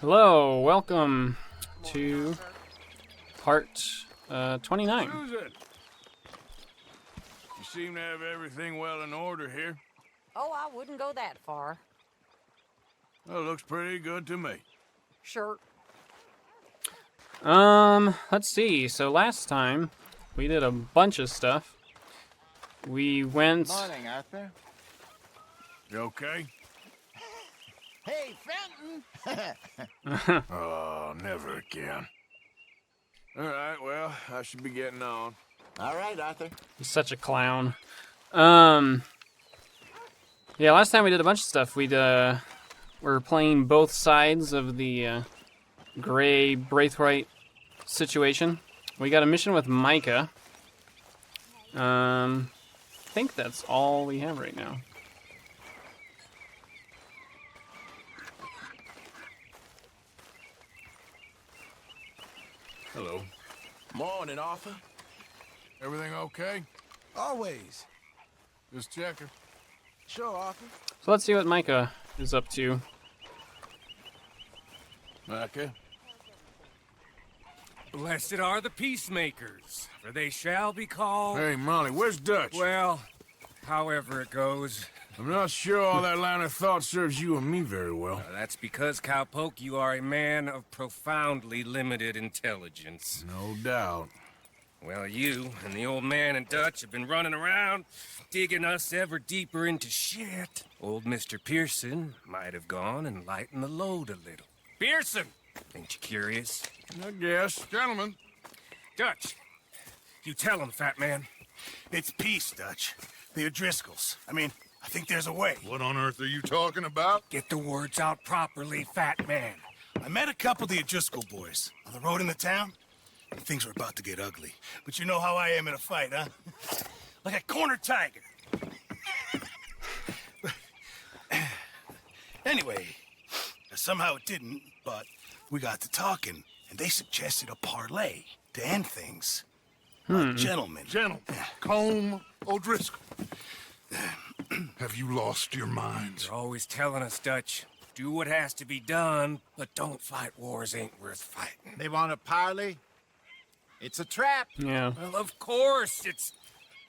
Hello, welcome to part 29. Susan! You seem to have everything well in order here. Oh, I wouldn't go that far. Well, it looks pretty good to me. Sure. Let's see. So last time we did a bunch of stuff. We went. Morning, Arthur. You okay? Hey, Fenton! Oh, never again. All right, well, I should be getting on. All right, Arthur. He's such a clown. Yeah, last time we did a bunch of stuff. We're playing both sides of the Gray Braithwaite situation. We got a mission with Micah. I think that's all we have right now. Hello. Morning, Arthur. Everything okay? Always. Just checking. Sure, Arthur. So let's see what Micah is up to. Micah? Blessed are the Peacemakers, for they shall be called... Hey, Molly, where's Dutch? Well, however it goes. I'm not sure all that line of thought serves you and me very well. That's because, Cowpoke, you are a man of profoundly limited intelligence. No doubt. Well, you and the old man and Dutch have been running around, digging us ever deeper into shit. Old Mr. Pearson might have gone and lightened the load a little. Pearson! Ain't you curious? I guess. Gentlemen. Dutch, you tell him, fat man. It's peace, Dutch. The O'Driscolls. I think there's a way. What on earth are you talking about? Get the words out properly, fat man. I met a couple of the O'Driscoll boys on the road in the town, and things were about to get ugly. But you know how I am in a fight, huh? Like a cornered tiger. Anyway, somehow it didn't, but we got to talking, and they suggested a parlay to end things. Gentlemen. Gentlemen, Colm O'Driscoll. Have you lost your minds? You're always telling us, Dutch, do what has to be done, but don't fight wars ain't worth fighting. They want a parley? It's a trap. Yeah. Well, of course, it's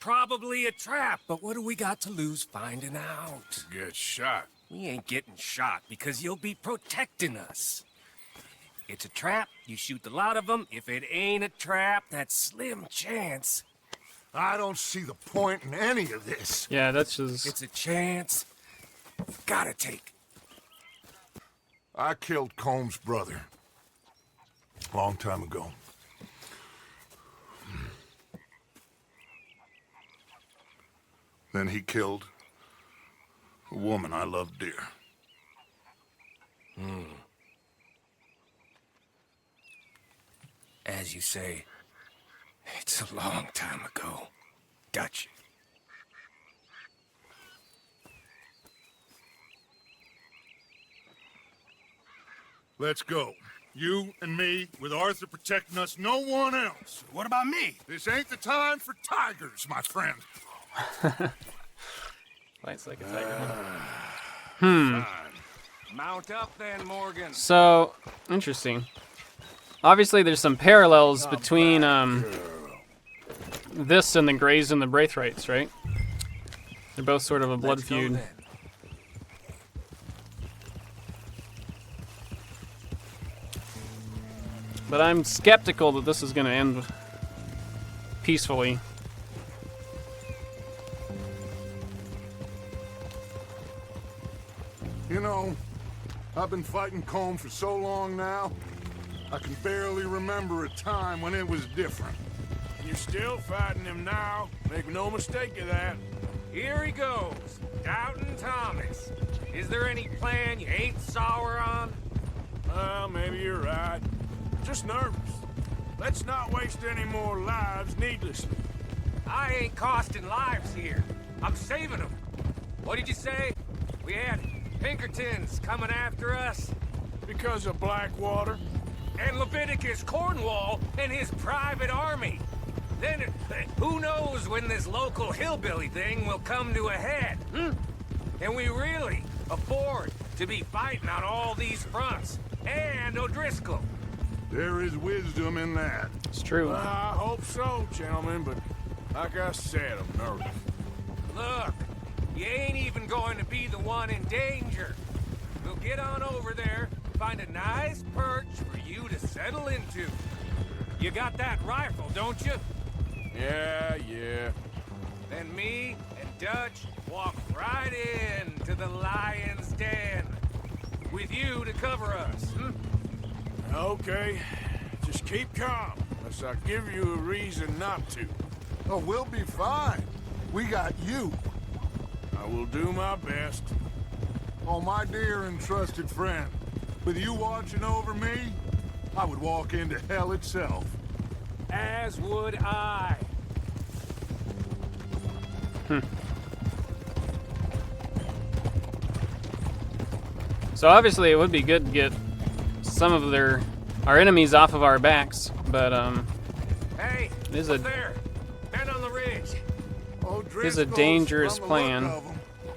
probably a trap, but what do we got to lose finding out? Get shot. We ain't getting shot because you'll be protecting us. It's a trap, you shoot the lot of them. If it ain't a trap, that's slim chance. I don't see the point in any of this. Yeah, that's just... It's a chance. Gotta take. I killed Colm's brother. Long time ago. Then he killed a woman I loved dear. As you say, it's a long time ago, Dutch. Let's go. You and me, with Arthur protecting us, no one else. What about me? This ain't the time for tigers, my friend. Fights like a tiger. Fine. Mount up then, Morgan. So, interesting. Obviously, there's some parallels between this and the Greys and the Braithwaites, right? They're both sort of a blood Let's go feud. then. But I'm skeptical that this is going to end peacefully. You know, I've been fighting Colm for so long now, I can barely remember a time when it was different. You're still fighting him now. Make no mistake of that. Here he goes, Doubting Thomas. Is there any plan you ain't sour on? Well, maybe you're right. Just nervous. Let's not waste any more lives needlessly. I ain't costing lives here. I'm saving them. What did you say? We had Pinkertons coming after us? Because of Blackwater? And Leviticus Cornwall and his private army. Then, who knows when this local hillbilly thing will come to a head, Can we really afford to be fighting on all these fronts? and O'Driscoll. There is wisdom in that. It's true. I hope so, gentlemen, but like I said, I'm nervous. Look, you ain't even going to be the one in danger. We'll get on over there, find a nice perch for you to settle into. You got that rifle, don't you? Yeah. Then me and Dutch walk right in to the lion's den. With you to cover us, Okay. Just keep calm, unless I give you a reason not to. Oh, we'll be fine. We got you. I will do my best. Oh, my dear and trusted friend. With you watching over me, I would walk into hell itself. As would I. So obviously it would be good to get some of our enemies off of our backs, but Hey, it is up there, men on the ridge. Oh, is a dangerous plan.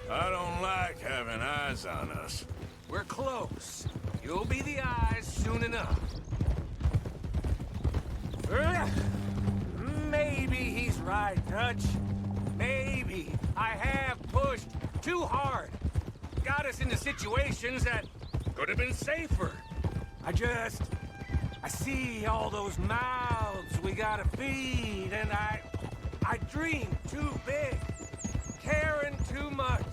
I don't like having eyes on us. We're close. You'll be the eyes soon enough. Maybe he's right, Dutch. Maybe I have pushed too hard. Got us into situations that could have been safer. I see all those mouths we gotta feed, and I dream too big, caring too much.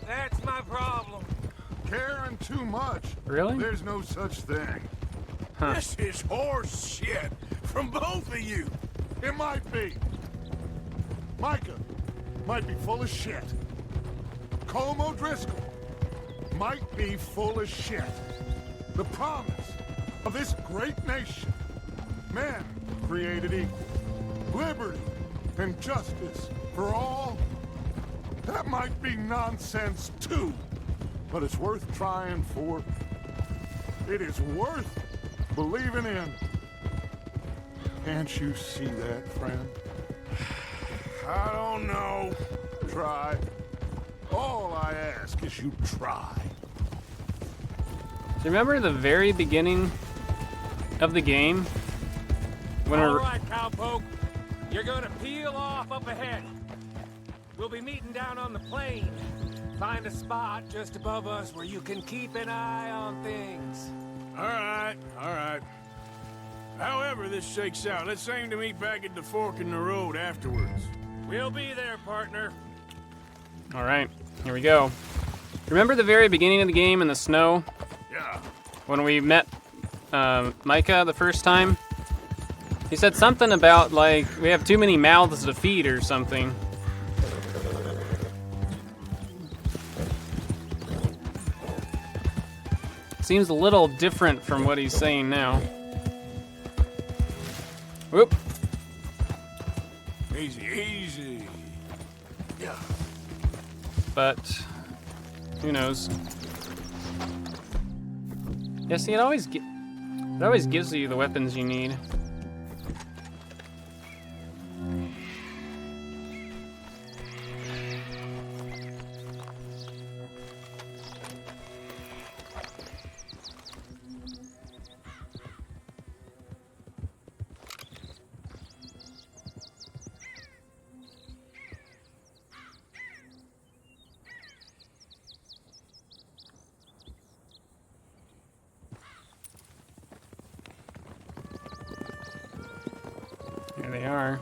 That's my problem. Caring too much. Really? There's no such thing. This is horse shit from both of you. It might be. Micah might be full of shit. Colm O'Driscoll might be full of shit. The promise of this great nation. Men created equal. Liberty and justice for all. That might be nonsense too. But it's worth trying for. It is worth believing in. Can't you see that, friend? I don't know. Try. All I ask is you try. Do you remember the very beginning of the game? When All we're right, cowpoke. You're gonna peel off up ahead. We'll be meeting down on the plain. Find a spot just above us where you can keep an eye on things. All right. However this shakes out, let's aim to meet back at the fork in the road afterwards. We'll be there, partner. all right, here we go. Remember the very beginning of the game in the snow Yeah. when we met Micah the first time? He said something about like we have too many mouths to feed or something. Seems a little different from what he's saying now. Whoop. Easy. Yeah. But who knows? Yeah, see, it always gives you the weapons you need. Here they are.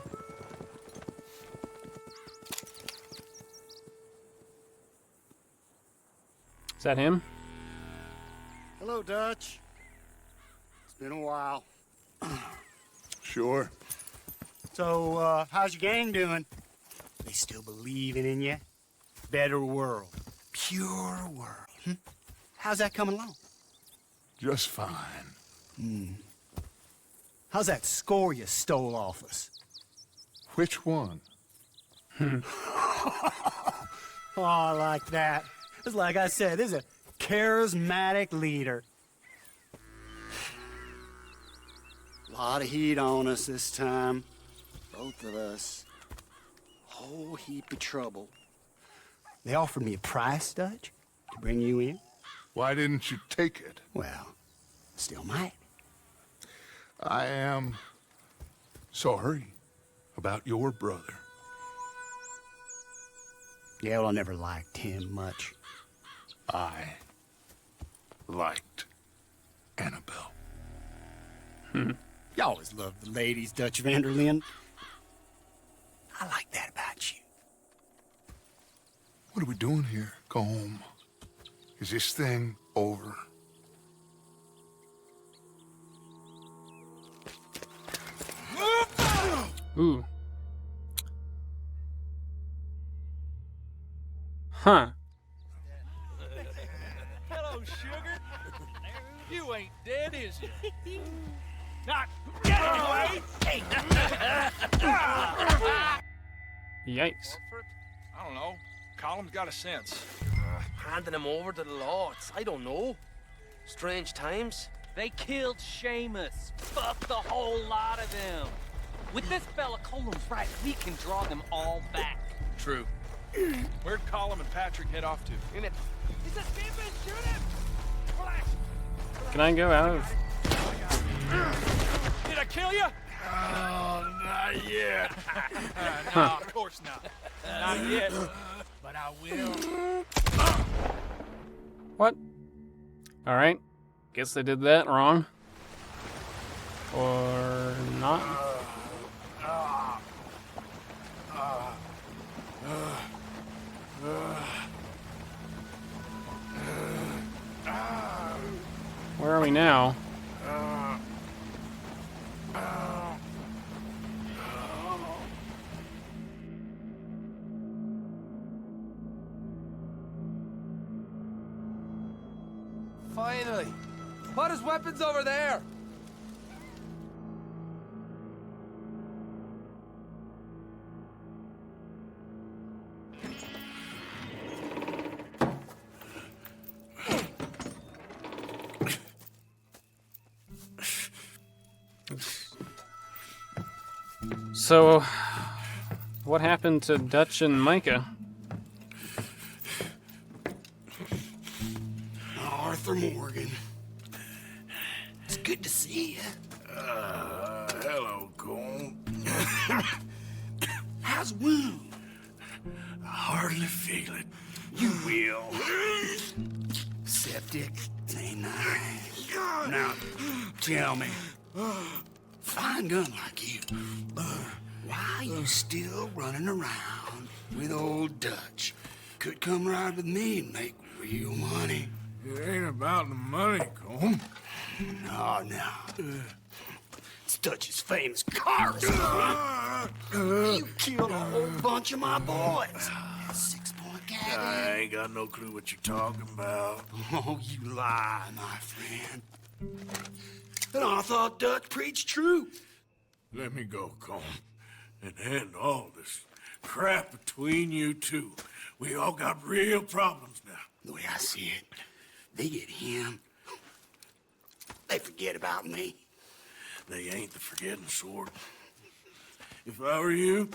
Is that him? Hello, Dutch. It's been a while. Sure. So, how's your gang doing? They still believing in you? Better world. Pure world. How's that coming along? Just fine. How's that score you stole off us? Which one? Oh, I like that. It's like I said, this is a charismatic leader. Lot of heat on us this time. Both of us. Whole heap of trouble. They offered me a price, Dutch, to bring you in. Why didn't you take it? Well, Still might. I am sorry about your brother. Yeah, well, I never liked him much. I liked Annabelle. You always loved the ladies, Dutch Vanderlyn. I like that about you. What are we doing here, Colm? Is this thing over? Ooh. Huh. Hello, sugar. You ain't dead, is you? Not anyway. Yikes. I don't know. Colm's got a sense. Handing him over to the lords. I don't know. Strange times. They killed Seamus. Fuck the whole lot of them. With this fella, Colm's right. We can draw them all back. True. Where'd Colm and Patrick head off to? He's escaping. Shoot him. Relax. Can I go out of... Did I kill you? Oh, not yet. No, of course not. Not yet. But I will. What? Alright. Guess they did that wrong. Or not. Where are we now? Finally. Put his weapons over there. So, what happened to Dutch and Micah? Arthur Morgan. It's good to see you. Hello, Colm. How's the wound? I hardly feel it. You will. Septic. Ain't nice. Now, tell me. Fine gun like you. Why you still running around with old Dutch? Could come ride with me and make real money. It ain't about the money, Colm. No. It's Dutch's famous cars. You killed a whole bunch of my boys. 6-point cabin. I ain't got no clue what you're talking about. Oh, you lie, my friend. And I thought Dutch preached truth. Let me go, Colm, and end all this crap between you two. We all got real problems now. The way I see it, they get him. They forget about me. They ain't the forgetting sort. If I were you,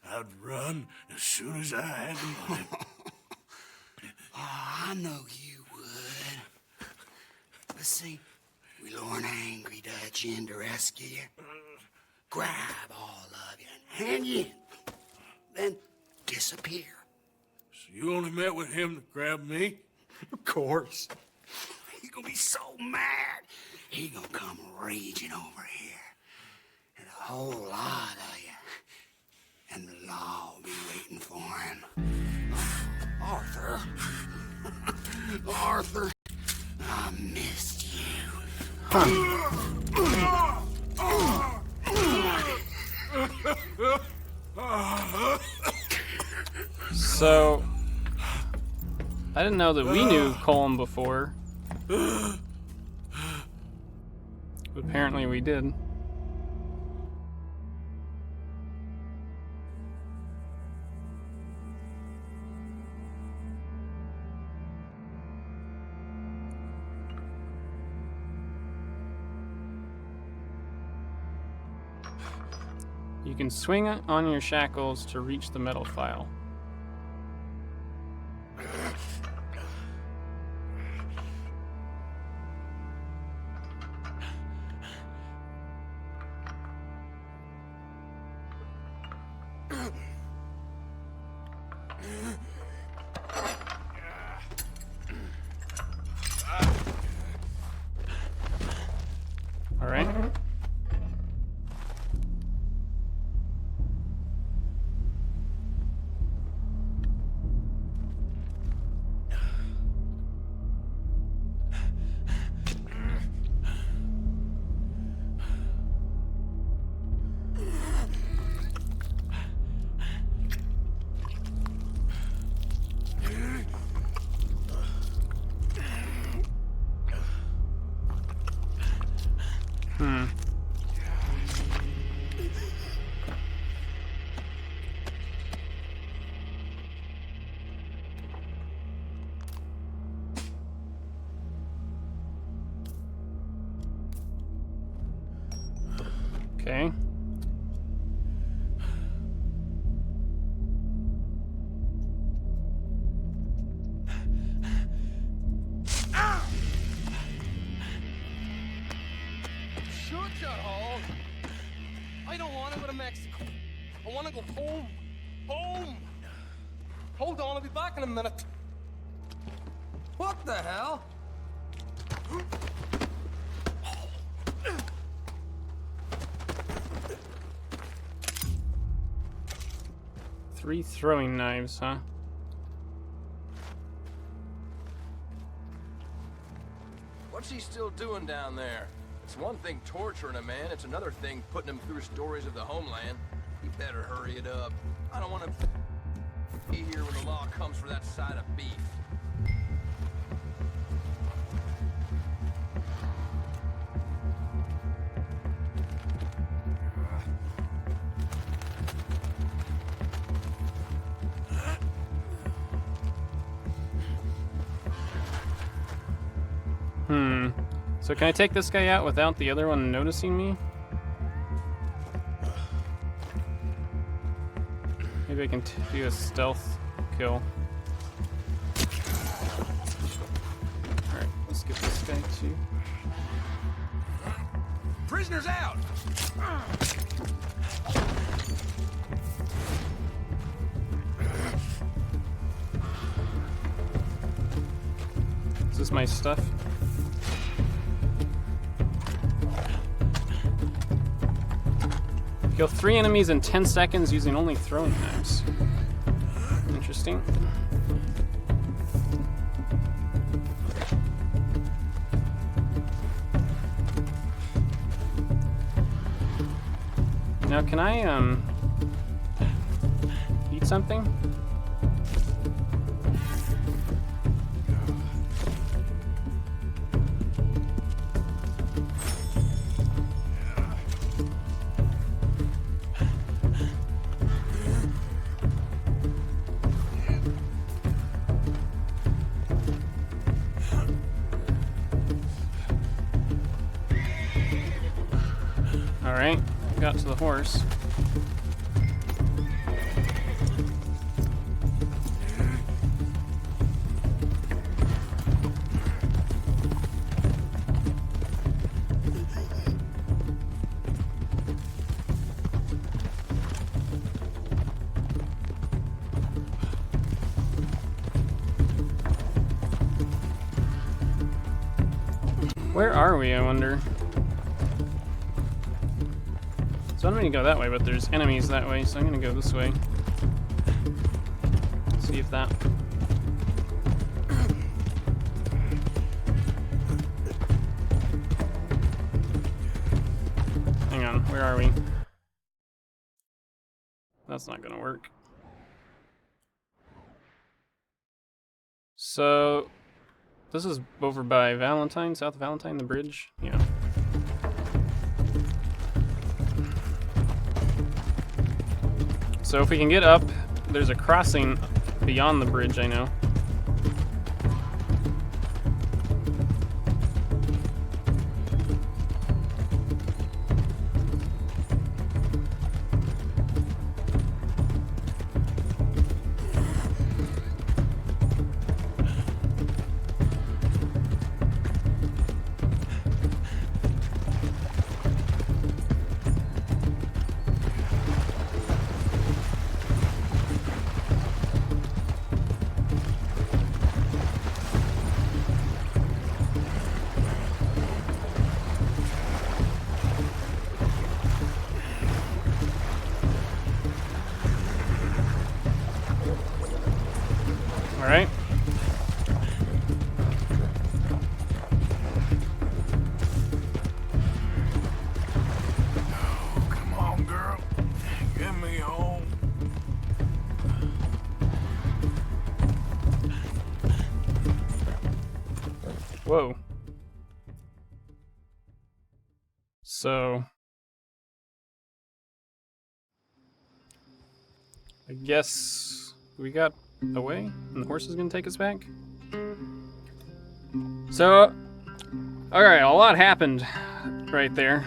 I'd run as soon as I had the money. Oh, I know you would. But see, we lure an angry Dutch in to rescue you. Grab all of you and hand you in. Then disappear. So you only met with him to grab me? Of course. He gonna be so mad. He gonna come raging over here. And a whole lot of you. And the law will be waiting for him. Arthur. Arthur, I missed you. So, I didn't know that we knew Colm before. But apparently we did. You can swing on your shackles to reach the metal file. All right. Okay. Shut your hole. I don't want to go to Mexico. I want to go home. Home! Hold on, I'll be back in a minute. What the hell? Three throwing knives, huh? What's he still doing down there? It's one thing torturing a man, it's another thing putting him through stories of the homeland. He better hurry it up. I don't want to be here when the law comes for that side of beef. So can I take this guy out without the other one noticing me? Maybe I can do a stealth kill. Alright, let's get this guy too. Prisoners out! Is this my stuff? Kill 3 enemies in 10 seconds using only throwing knives. Interesting. Now can I eat something? Alright, got to the horse. Where are we, I wonder? So I'm gonna go that way, but there's enemies that way, so I'm gonna go this way. See if that... Hang on, where are we? That's not gonna work. So... This is over by Valentine, South Valentine, the bridge? Yeah. So if we can get up, there's a crossing beyond the bridge, I know. All right. Come on, girl. Get me home. Whoa. So, I guess we got away and the horse is gonna take us back. So, alright, a lot happened right there.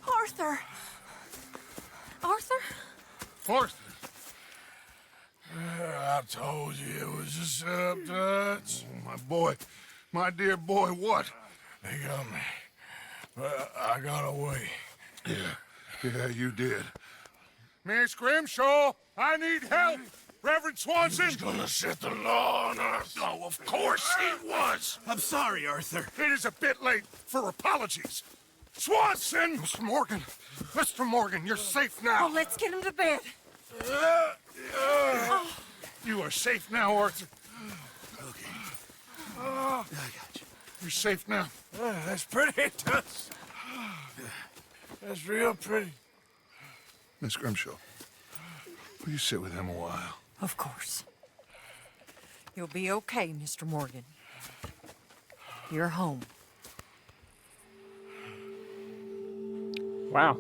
Arthur! Arthur? Arthur. I told you it was a setup, Dutch. My boy, my dear boy, what? They got me. But I got away. Yeah, you did. Miss Grimshaw, I need help. Reverend Swanson. He's gonna set the law on us. Oh, of course he was. I'm sorry, Arthur. It is a bit late for apologies. Swanson! Mr. Morgan, you're safe now. Oh, let's get him to bed. You are safe now, Arthur. Okay. I got you. You're safe now. That's pretty, Tuss. That's real pretty. Miss Grimshaw, will you sit with him a while? Of course. You'll be okay, Mr. Morgan. You're home. Wow.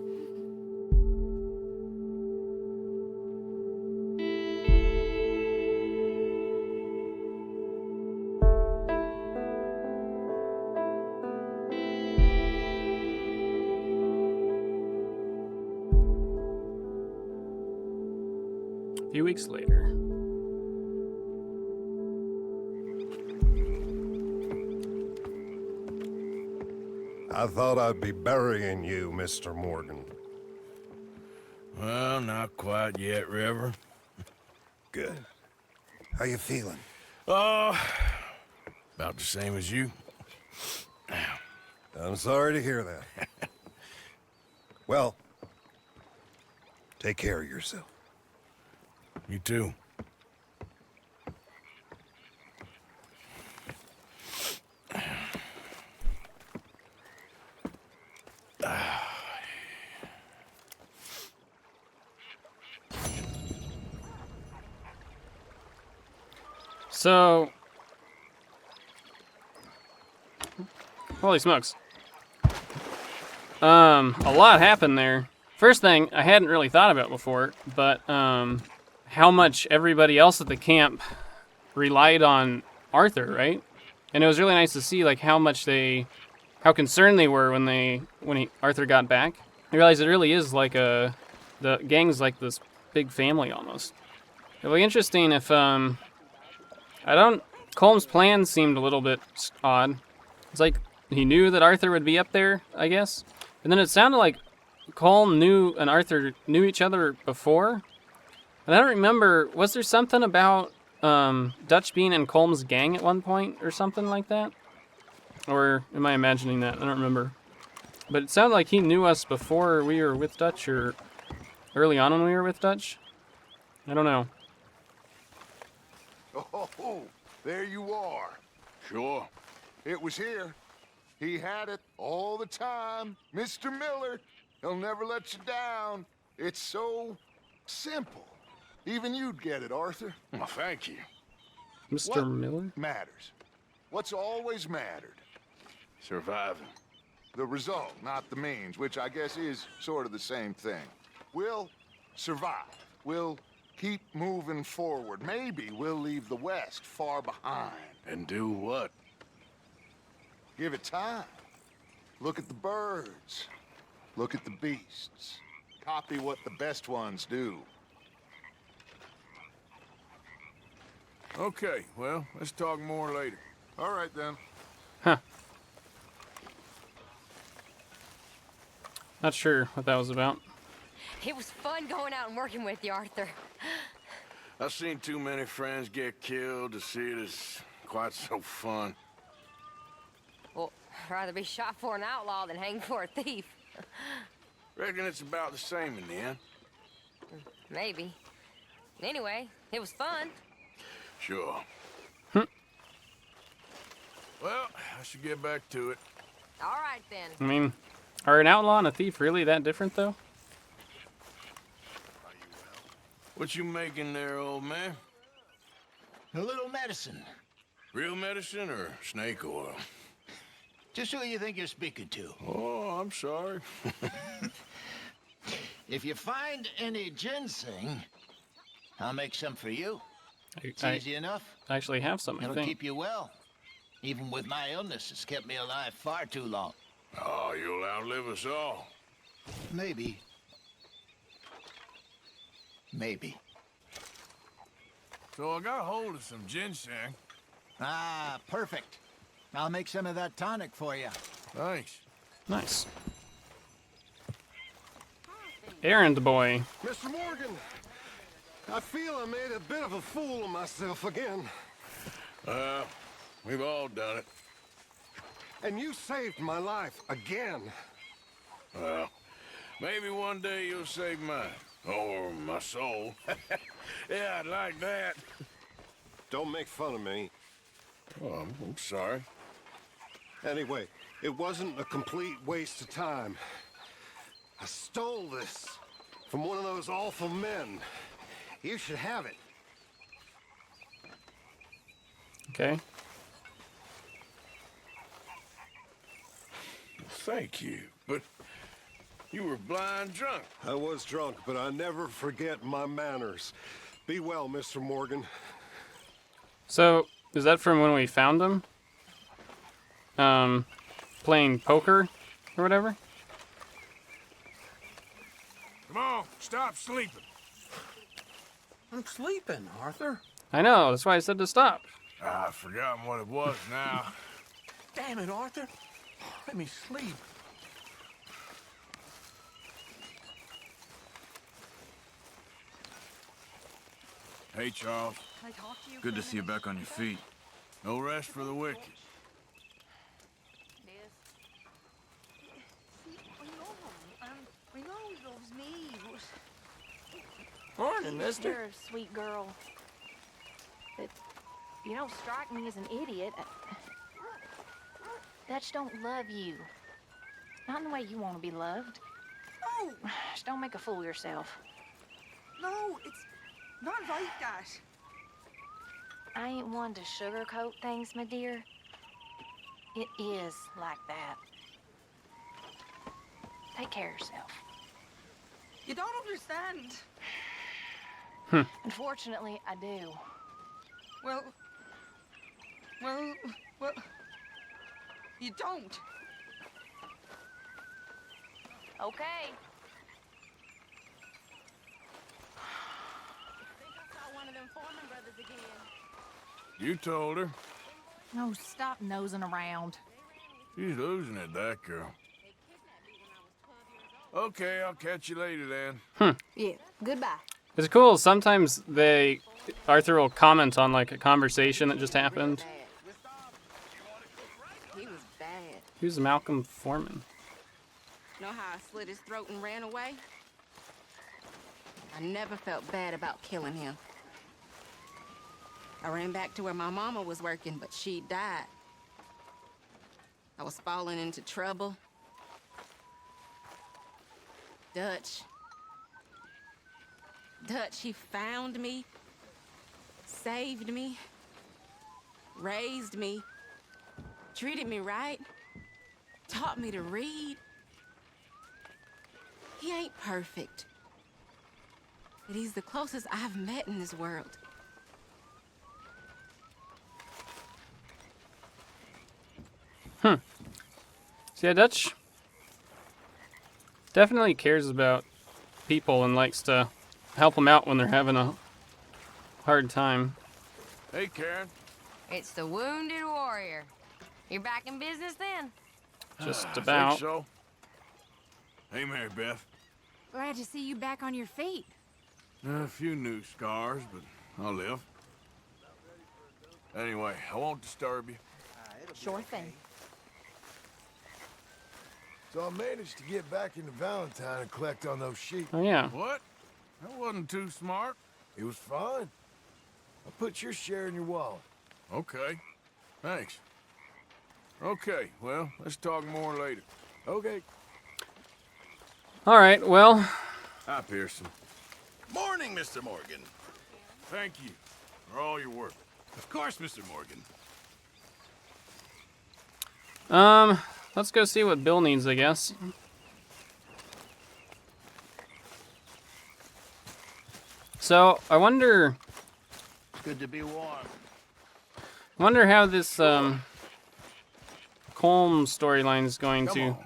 A few weeks later. I thought I'd be burying you, Mr. Morgan. Well, not quite yet, Reverend. Good. How you feeling? Oh, about the same as you. I'm sorry to hear that. Well, take care of yourself. You too. So, holy smokes. A lot happened there. First thing, I hadn't really thought about before, but how much everybody else at the camp relied on Arthur, right? And it was really nice to see like how how concerned they were when Arthur got back. I realized it really is like the gang's like this big family almost. It'll be interesting if Colm's plan seemed a little bit odd. It's like he knew that Arthur would be up there, I guess. And then it sounded like Colm and Arthur knew each other before. And I don't remember, was there something about Dutch being in Colm's gang at one point or something like that? Or am I imagining that? I don't remember. But it sounded like he knew us before we were with Dutch or early on when we were with Dutch. I don't know. Oh, there you are. Sure. It was here. He had it all the time. Mr. Miller, he'll never let you down. It's so simple. Even you'd get it, Arthur. Well, thank you. Mr. Miller? Matters. What's always mattered? Surviving. The result, not the means, which I guess is sort of the same thing. We'll survive. We'll keep moving forward. Maybe we'll leave the West far behind. And do what? Give it time. Look at the birds. Look at the beasts. Copy what the best ones do. Okay, well, let's talk more later. All right, then. Huh. Not sure what that was about. It was fun going out and working with you, Arthur. I've seen too many friends get killed to see it as quite so fun. Well, I'd rather be shot for an outlaw than hanged for a thief. Reckon it's about the same in the end. Maybe. Anyway, it was fun. Sure. Well, I should get back to it. All right, then. I mean, are an outlaw and a thief really that different, though? What you making there, old man? A little medicine. Real medicine or snake oil? Just who you think you're speaking to. Oh, I'm sorry. If you find any ginseng, I'll make some for you. It's easy enough. I actually have some, I It'll think. keep you well. Even with my illness, it's kept me alive far too long. Oh, you'll outlive us all. Maybe. Maybe. So I got a hold of some ginseng. Ah, perfect. I'll make some of that tonic for you. Thanks. Nice. Errand boy. Mr. Morgan, I feel I made a bit of a fool of myself again. We've all done it. And you saved my life again. Well, maybe one day you'll save mine. Or my soul. Yeah, I'd like that. Don't make fun of me. Oh, I'm sorry. Anyway, it wasn't a complete waste of time. I stole this from one of those awful men. You should have it. Okay. Thank you, but you were blind drunk. I was drunk, but I never forget my manners. Be well, Mr. Morgan. So, is that from when we found him? Playing poker or whatever? Come on, stop sleeping. I'm sleeping, Arthur. I know, that's why I said to stop. I've forgotten what it was now. Damn it, Arthur. Let me sleep. Hey, Charles. Can I talk to you? Good to see you back on your feet. No rest for the wicked. We know he loves me, but... Morning, mister. You're a sweet girl. But you don't strike me as an idiot. Dutch don't love you. Not in the way you want to be loved. No! Just don't make a fool of yourself. No, it's not like that. I ain't one to sugarcoat things, my dear. It is like that. Take care of yourself. You don't understand. Unfortunately, I do. Well, you don't. Okay. You told her. No, stop nosing around. She's losing it, that girl. Okay, I'll catch you later then. Yeah, goodbye. It's cool, sometimes Arthur will comment on like a conversation that just happened. He was bad. Who's Malcolm Foreman? Know how I slit his throat and ran away? I never felt bad about killing him. I ran back to where my mama was working, but she died. I was falling into trouble. Dutch, he found me, saved me, raised me, treated me right, taught me to read. He ain't perfect, but he's the closest I've met in this world. See, yeah, Dutch definitely cares about people and likes to help them out when they're having a hard time. Hey, Karen. It's the wounded warrior. You're back in business then? Just I about. think so. Hey, Mary Beth. Glad to see you back on your feet. A few new scars, but I'll live. Anyway, I won't disturb you. Sure thing. So I managed to get back into Valentine and collect on those sheep. Oh, yeah. What? That wasn't too smart. It was fine. I put your share in your wallet. Okay. Thanks. Okay, well, let's talk more later. Okay. All right, well. Hi, Pearson. Morning, Mr. Morgan. Thank you for all your work. Of course, Mr. Morgan. Let's go see what Bill needs, I guess. So, I wonder Good to be warm. how this, Colm storyline is going to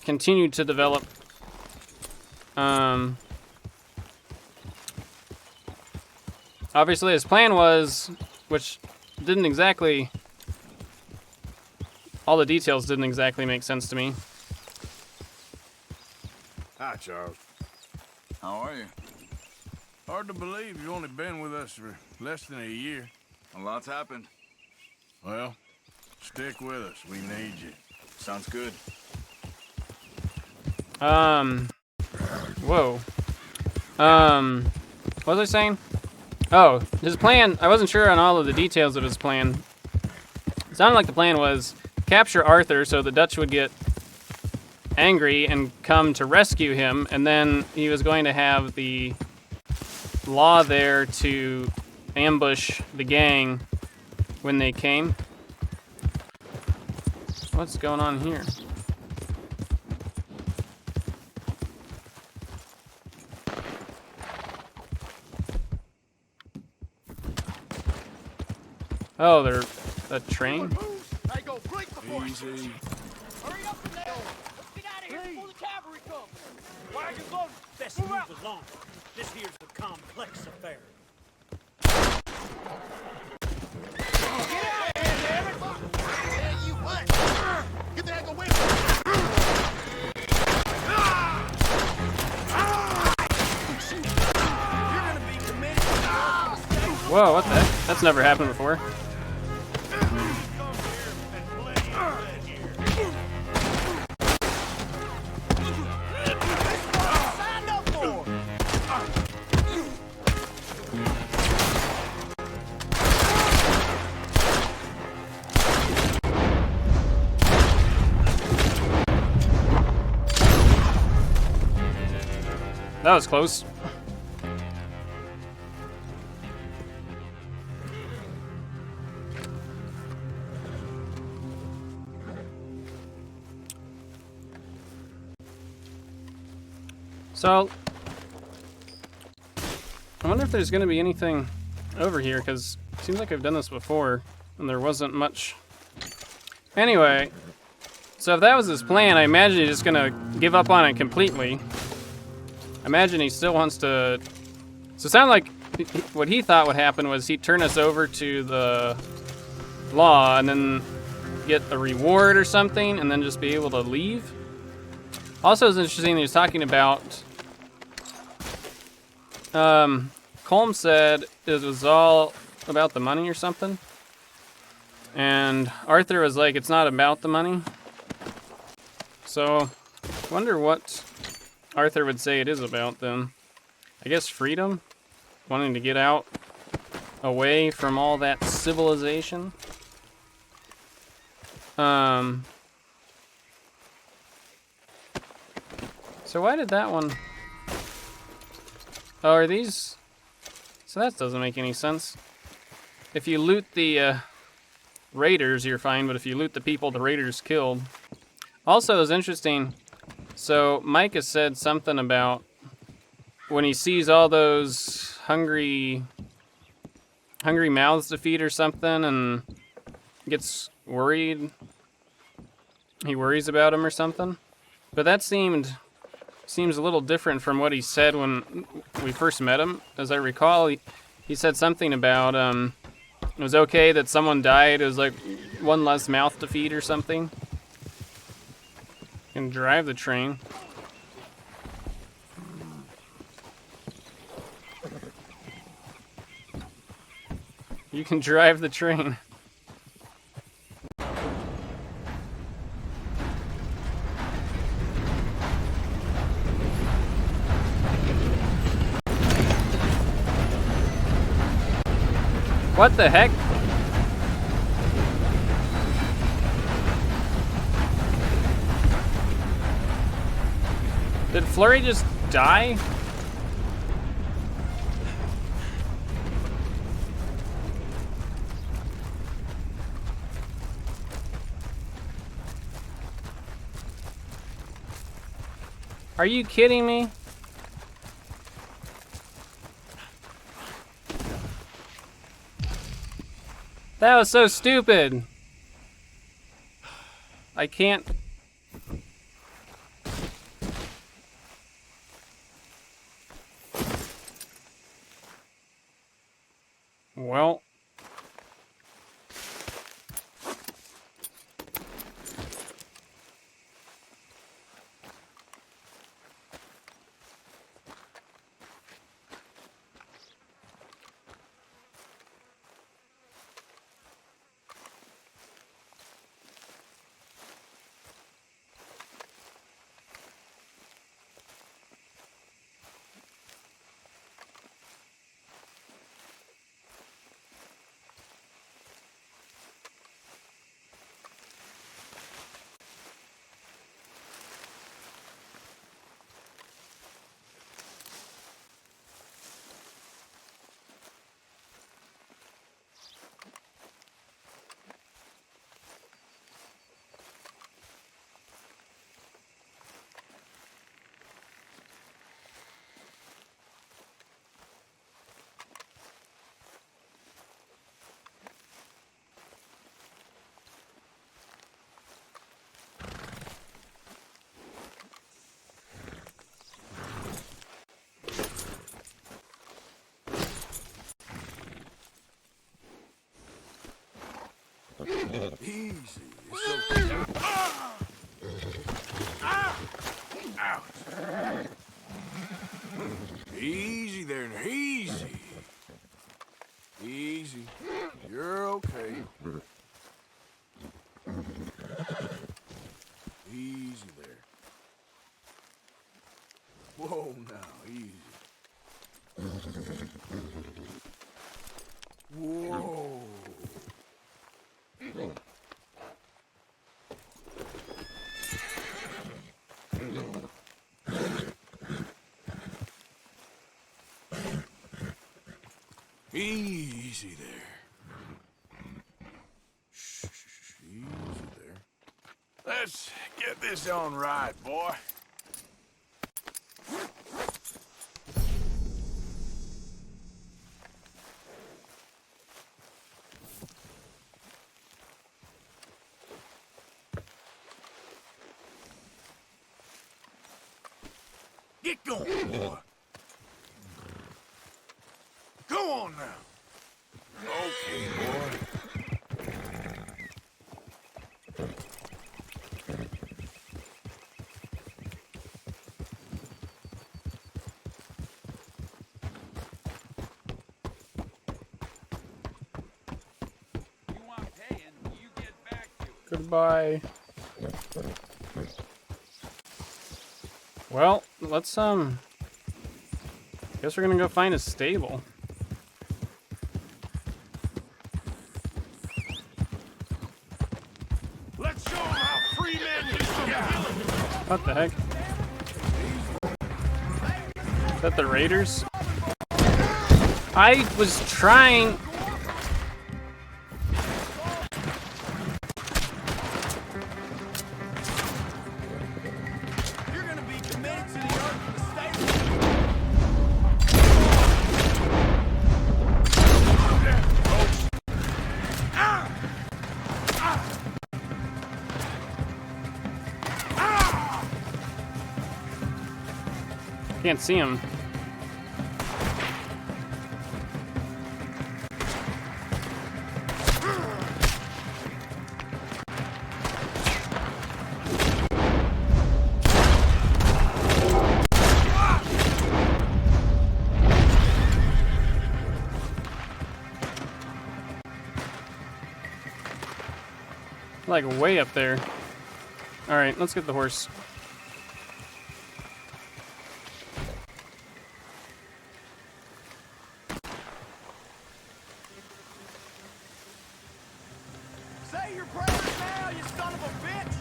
continue to develop. Obviously his plan was, which didn't exactly, all the details didn't exactly make sense to me. Hi, Charles. How are you? Hard to believe you've only been with us for less than a year. A lot's happened. Well, stick with us. We need you. Sounds good. Whoa. What was I saying? Oh, his plan, I wasn't sure on all of the details of his plan. It sounded like the plan was capture Arthur so the Dutch would get angry and come to rescue him, and then he was going to have the law there to ambush the gang when they came. What's going on here? Oh, they're a train? Hey, go break the horse. Easy. Hurry up in there. Let's get out of here before the cavalry comes. Wagons loaded. Best move along. This here's a complex affair. Get out of here, damn it! Yeah, you what? Get the heck away from me! You're gonna be committed. Whoa, what the heck? That's never happened before. That was close. So, I wonder if there's going to be anything over here, because it seems like I've done this before, and there wasn't much. Anyway, so if that was his plan, I imagine he's just going to give up on it completely. I imagine he still wants to... So it sounded like what he thought would happen was he'd turn us over to the law and then get a reward or something and then just be able to leave. Also, it's interesting that he was talking about... Colm said it was all about the money or something. And Arthur was like, it's not about the money. So, I wonder what Arthur would say it is about then. I guess freedom? Wanting to get out away from all that civilization? So why did that one... Oh, are these... So that doesn't make any sense. If you loot the raiders, you're fine, but if you loot the people the raiders killed... Also, it's interesting... So, Mike has said something about when he sees all those hungry mouths to feed or something and gets worried. He worries about him or something. But that seems a little different from what he said when we first met him. As I recall, he said something about It was okay that someone died. It was like one less mouth to feed or something. You can drive the train. You can drive the train. What the heck? Did Flurry just die? Are you kidding me? That was so stupid. I can't. Well. Easy. It's okay. Ouch. Easy there, easy. Easy. You're okay. Easy there. Whoa, now, easy. Whoa. Easy there. Shh, easy there. Let's get this on right, boy. Get going, boy. Go on now. Okay, boy. You want paying, you get back to it. Goodbye. Well, let's guess we're gonna go find a stable. Let's show them how free men do some killing. What the heck? Is that the Raiders? I was trying. You're gonna be committed to the earth for the state. Can't see him. Like way up there. All right, let's get the horse. Say your prayers now, you son of a bitch!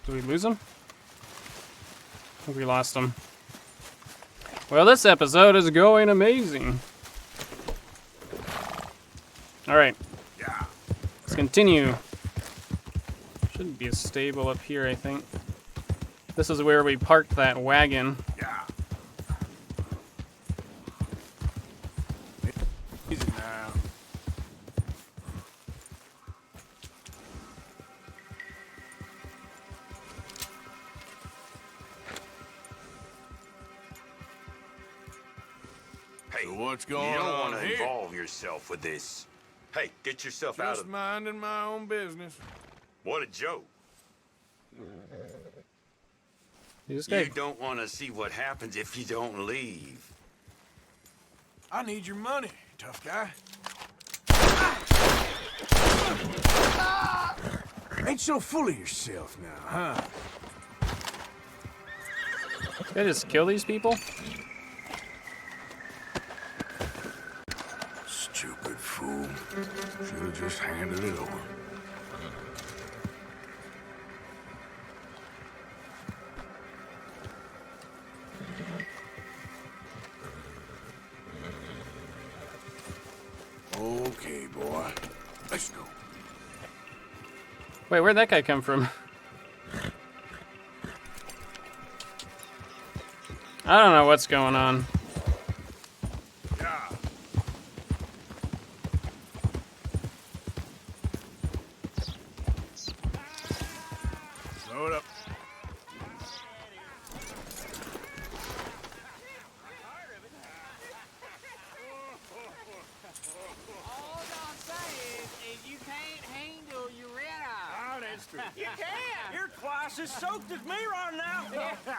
Did we lose him? I think we lost him. Well, this episode is going amazing. All right. Let's continue. Shouldn't be a stable up here, I think. This is where we parked that wagon. Easy now. Hey, So what's going you don't on want to here? involve yourself with this. Hey, get yourself out Just of... minding my own business. What a joke. This You guy. don't want to see what happens if you don't leave. I need your money, tough guy. Ain't so full of yourself now, huh? Can I just kill these people? Stupid fool. Should have just handed it over. Okay, boy. Let's go. Wait, where'd that guy come from? I don't know what's going on. Slow it up. All I'm saying is you can't handle your red eye. Oh, that's true. You can! You're twice as soaked as me right now.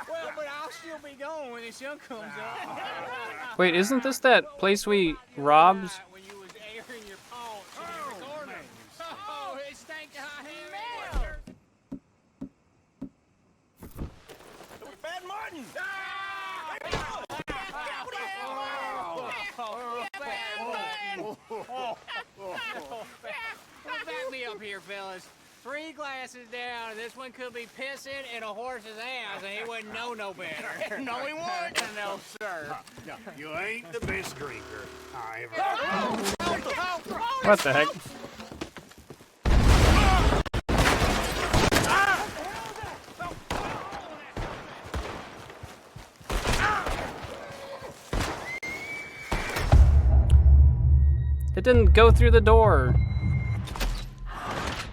Well, but I'll still be going when the sun comes up. Wait, isn't this that place we robbed? When you was airing your paws in the corner. Oh, it stank to high heaven. It was Bad Martin. Back me up here, fellas. 3 glasses down, and this one could be pissing in a horse's ass, and he wouldn't know no better. No, he wouldn't. No, sir. No, you ain't the best drinker I ever... What the heck? It didn't go through the door.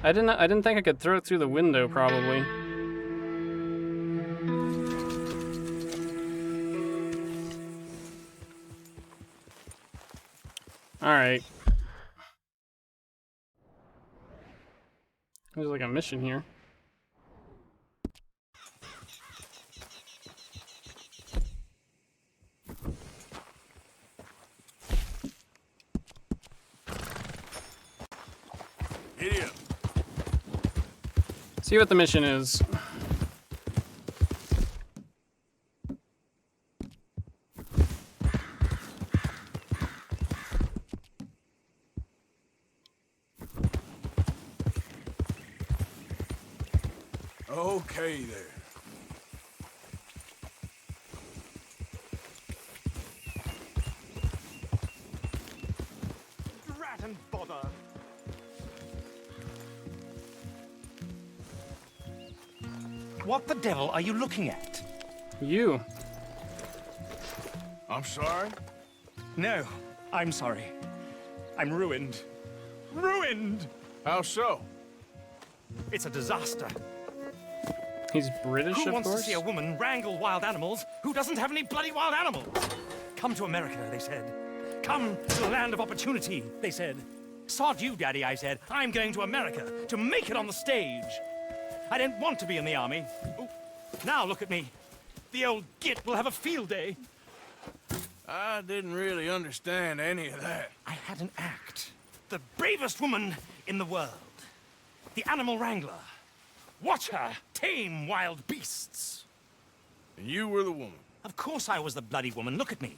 I didn't think I could throw it through the window, probably. All right. There's like a mission here. Idiot. See what the mission is. Okay there. Rat and bother. What the devil are you looking at? You. I'm sorry? No, I'm sorry. I'm ruined. Ruined! How so? It's a disaster. He's British, Who of wants course. to see a woman wrangle wild animals who doesn't have any bloody wild animals? Come to America, they said. Come to the land of opportunity, they said. Sod you, Daddy, I said. I'm going to America to make it on the stage. I didn't want to be in the army. Ooh. Now look at me. The old git will have a field day. I didn't really understand any of that. I had an act. The bravest woman in the world. The animal wrangler. Watch her tame wild beasts. And you were the woman? Of course I was the bloody woman. Look at me.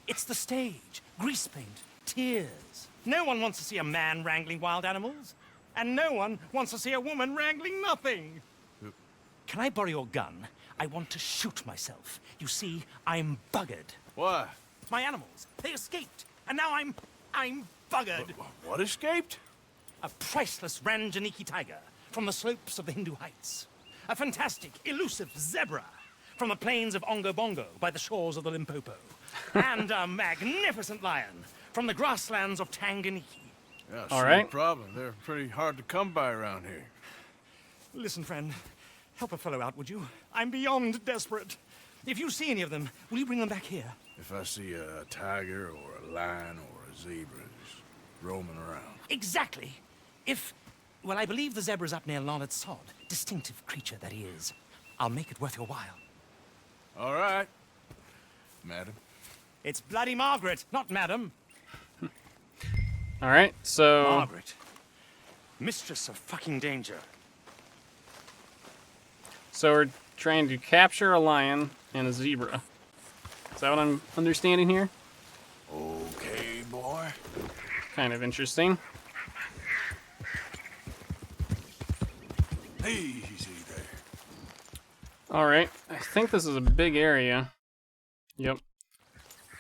It's the stage. Grease paint. Tears. No one wants to see a man wrangling wild animals. And no one wants to see a woman wrangling nothing. Can I borrow your gun? I want to shoot myself. You see, I'm buggered. Why? My animals. They escaped. And now I'm buggered. What escaped? A priceless Ranjaniki tiger from the slopes of the Hindu Heights. A fantastic, elusive zebra from the plains of Ongo Bongo by the shores of the Limpopo. And a magnificent lion from the grasslands of Tanganyika. Yeah, All right. No problem. They're pretty hard to come by around here. Listen, friend. Help a fellow out, would you? I'm beyond desperate. If you see any of them, will you bring them back here? If I see a tiger or a lion or a zebra just roaming around. Exactly. Well, I believe the zebra's up near Larned Sod. Distinctive creature that he is. I'll make it worth your while. All right, madam. It's bloody Margaret, not madam. All right, so... Margaret. Mistress of fucking danger. So we're trying to capture a lion and a zebra. Is that what I'm understanding here? Okay, boy. Kind of interesting. Easy there. All right, I think this is a big area. Yep.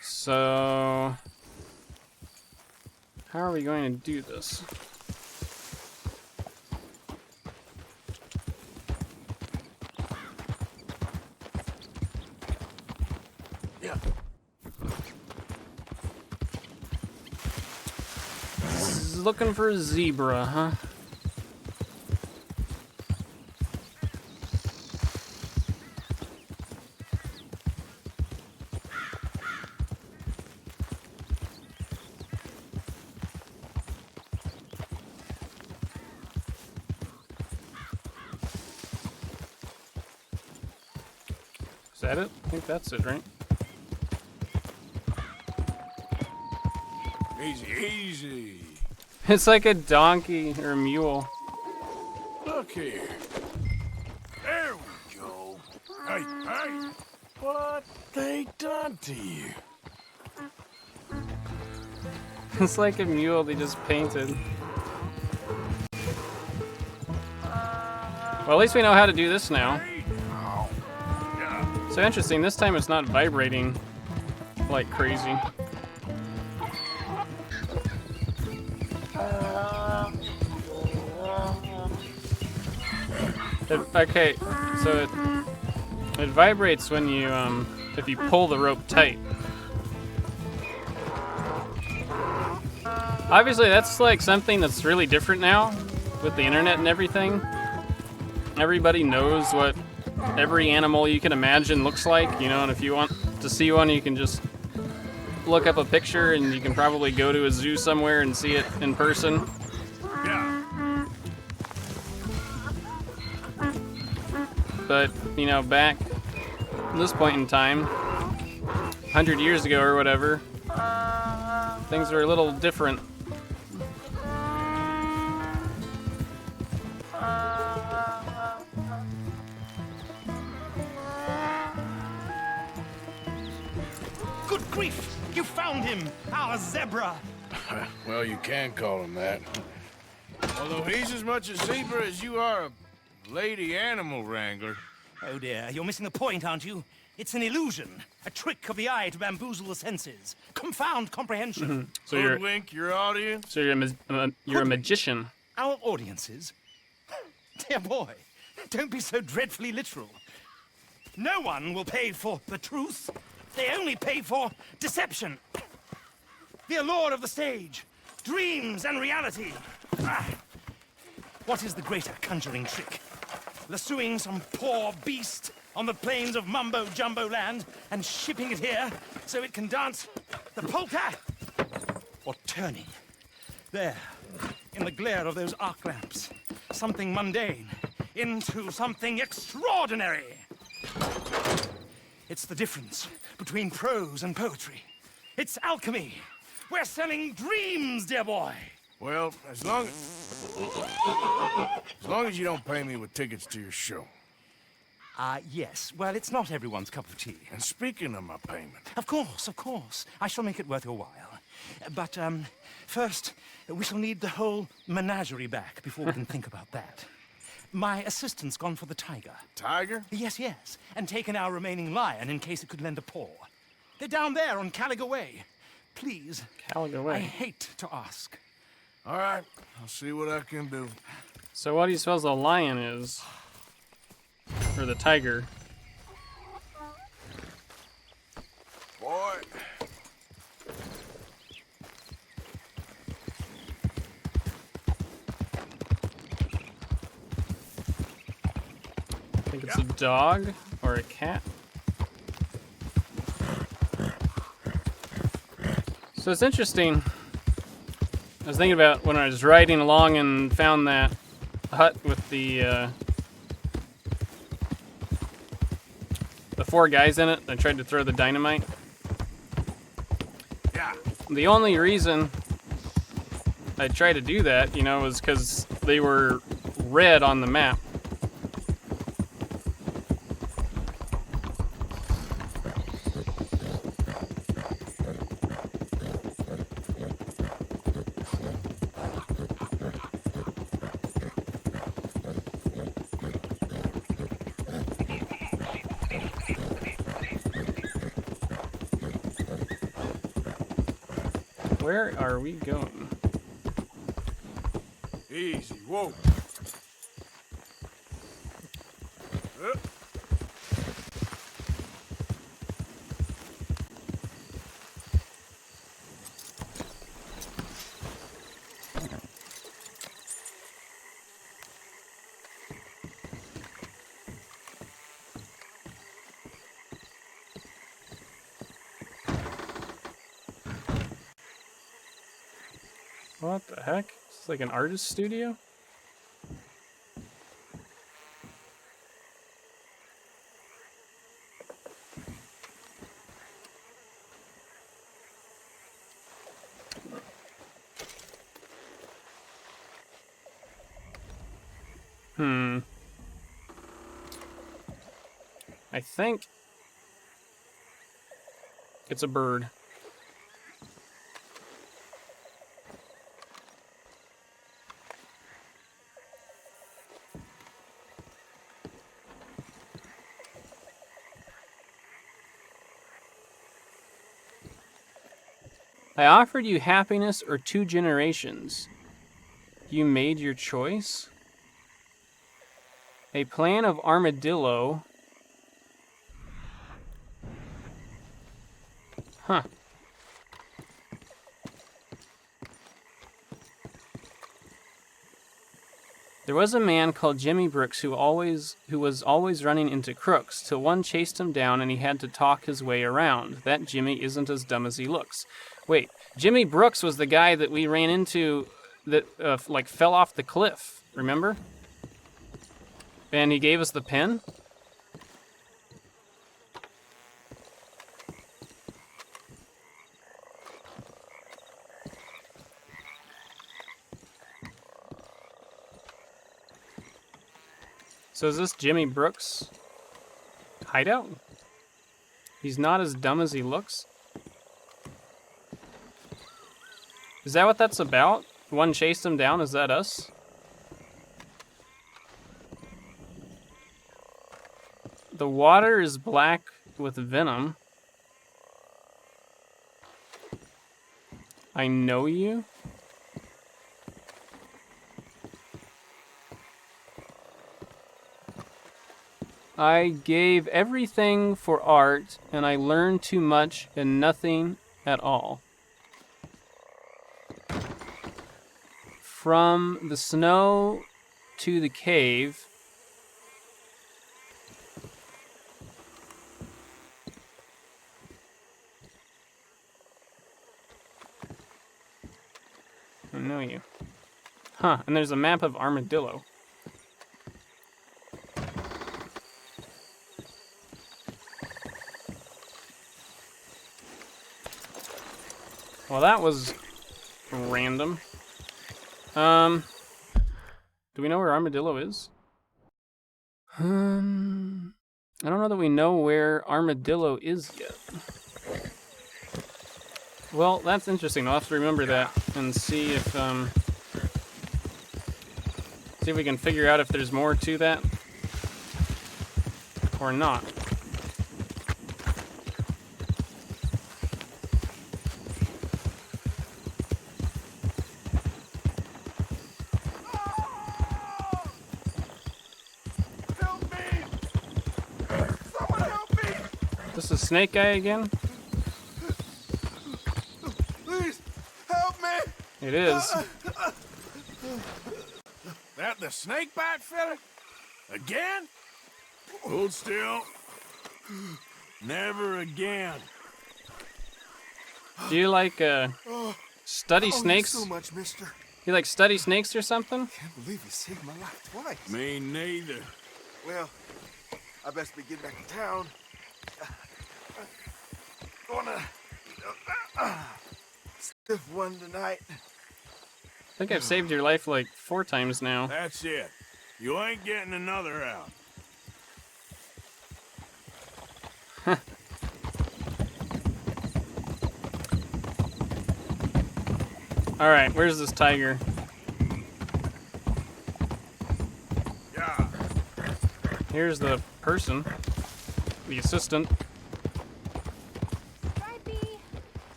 So, how are we going to do this? Yeah. Looking for a zebra, huh? Is that it? I think that's it, right? Easy, easy. It's like a donkey or a mule. Look here. There we go. Hey, hey. What they done to you? It's like a mule they just painted. Well, at least we know how to do this now. So interesting, this time it's not vibrating like crazy. Okay, so it vibrates when you, if you pull the rope tight. Obviously that's like something that's really different now with the internet and everything. Everybody knows what every animal you can imagine looks like, you know, and if you want to see one, you can just look up a picture and you can probably go to a zoo somewhere and see it in person. Yeah. But, you know, back at this point in time, 100 years ago or whatever, things were a little different. Good grief! You found him! Our zebra! Well, you can call him that. Although he's as much a zebra as you are a lady animal wrangler. Oh dear, you're missing the point, aren't you? It's an illusion. A trick of the eye to bamboozle the senses. Confound comprehension. So you're Hoodwink your audience? So you're a magician. Our audiences? Dear boy, don't be so dreadfully literal. No one will pay for the truth. They only pay for deception. The allure of the stage. Dreams and reality. What is the greater conjuring trick? Lassoing some poor beast on the plains of Mumbo Jumbo land and shipping it here so it can dance the polka? or turning. There, in the glare of those arc lamps, something mundane into something extraordinary. It's the difference between prose and poetry. It's alchemy. We're selling dreams, dear boy. Well, as long as you don't pay me with tickets to your show. Yes. Well, it's not everyone's cup of tea. And speaking of my payment... Of course. I shall make it worth your while. But, first, we shall need the whole menagerie back before we can think about that. My assistant's gone for the tiger. Tiger? Yes. And taken our remaining lion in case it could lend a paw. They're down there on Caliga Way. Please. Caliga Way. I hate to ask. All right. I'll see what I can do. So what do you suppose the lion is? Or the tiger? Boy. I think it's a dog or a cat. So it's interesting. I was thinking about when I was riding along and found that hut with the 4 guys in it. I tried to throw the dynamite. Yeah. The only reason I tried to do that, was because they were red on the map. Where are we going? Easy, whoa. What the heck? It's like an artist studio? I think it's a bird. I offered you happiness or 2 generations. You made your choice? A plan of armadillo. Huh. There was a man called Jimmy Brooks who was always running into crooks, till one chased him down and he had to talk his way around. That Jimmy isn't as dumb as he looks. Wait, Jimmy Brooks was the guy that we ran into that fell off the cliff, remember? And he gave us the pen? So is this Jimmy Brooks' hideout? He's not as dumb as he looks? Is that what that's about? One chased him down, is that us? The water is black with venom. I know you? I gave everything for art, and I learned too much and nothing at all. From the snow to the cave, I know you. Huh, and there's a map of Armadillo. Well, that was random. Do we know where Armadillo is? I don't know that we know where Armadillo is yet. Well, that's interesting. I'll have to remember that and see if we can figure out if there's more to that or not. This is Snake Guy again? Please, help me! It is. That the snake bite fella? Again? Hold still. Never again. Do you like study Oh, snakes? so much, mister. You like study snakes or something? Can't believe you saved my life twice. Me neither. Well, I best be getting back to town. Gonna stiff one tonight. I think I've saved your life like 4 times now. That's it. You ain't getting another out. All right, where's this tiger? Yeah. Here's the person, the assistant.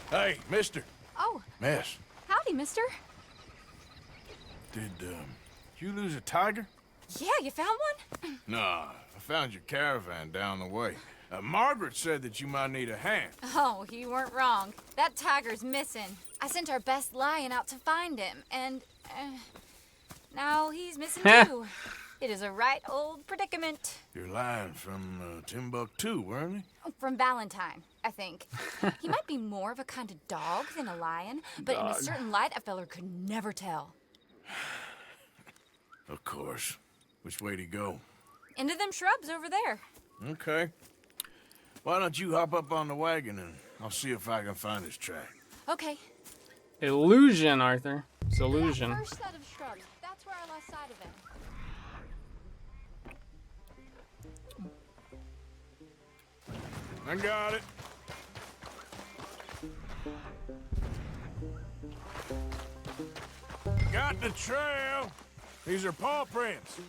Hey, mister. Oh, Miss, howdy, mister. did you lose a tiger? Yeah, you found one? Nah, I found your caravan down the way. Margaret said that you might need a hand. Oh, you weren't wrong. That tiger's missing. I sent our best lion out to find him, and now he's missing too. It is a right old predicament. Your lion from Timbuktu, weren't he? From Valentine, I think. He might be more of a kind of dog than a lion, but in a certain light, a feller could never tell. Of course. Which way to go? Into them shrubs over there. Okay. Why don't you hop up on the wagon and I'll see if I can find his track. Okay. Illusion, Arthur. It's illusion. That first set of shrubs, that's where I lost sight of him. I got it. Got the trail. These are paw prints.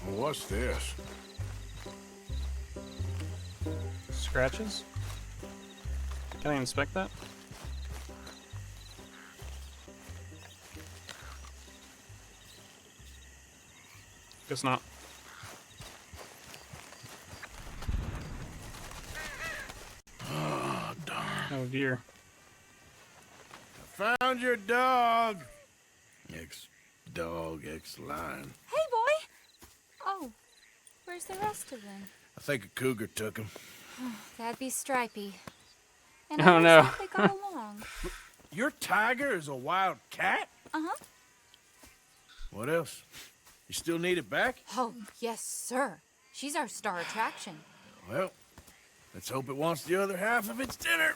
What's this? Scratches? Can I inspect that? Guess not. Oh, darn. Oh dear. Found your dog. Ex-dog, ex-lion. Hey, boy! Oh, where's the rest of them? I think a cougar took him. That'd be Stripey. And Oh, no. They got along. Your tiger is a wild cat? Uh-huh. What else? You still need it back? Oh, yes, sir. She's our star attraction. Well, let's hope it wants the other half of its dinner.